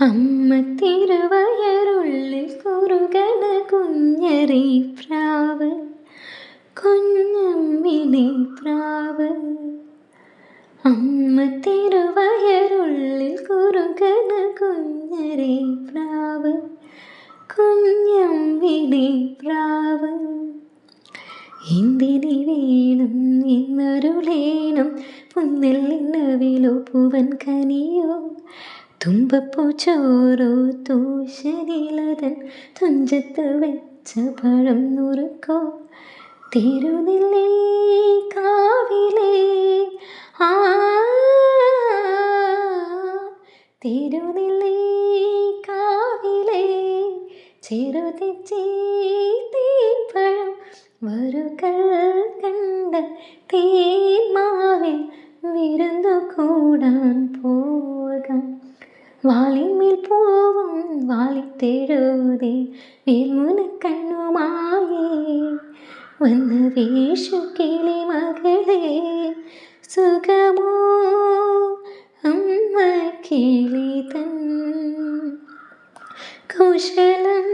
അമ്മ തിരുവയറുള്ളിൽ കുറുകണ കുഞ്ഞറി പ്രാവ്, കുഞ്ഞമ്മിണി പ്രാവ്. അമ്മ തിരുവയറുള്ളിൽ കുറുകണ കുഞ്ഞറി പ്രാവ്, കുഞ്ഞമ്മിണി പ്രാവ്. എന്തിനി വേണം എന്നരുളേണം, പുന്നെല്ലിന്നവിലോ പൂവൻ കനിയോ, തുമ്പപ്പൂ ചോറോ തൂശനിലതൻ തുഞ്ചത്ത് വെച്ച പഴം നുറുക്കോ. തിരുനെല്ലി കാവിലേ ആ, തിരുനെല്ലി കാവിലേ ചെറുതെച്ചി തേൻപഴം വരുകൾ കണ്ട തേന്മാവിൽ വിരുന്നു കൂടാൻ പോകാം. വാലിന്മേൽ പൂവും വാലിത്തെഴുതി വേൽമുനക്കണ്ണുമായി വന്ന വേഷു കിളി മകളെ, സുഖമോ അമ്മ കിളി തൻ കുശലം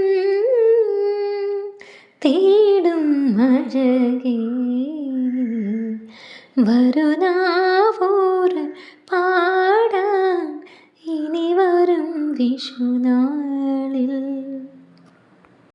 തേടും അഴകേ. വരുനാവോർ പാടാൻ ഇനി വരും വിഷുനാളിൽ.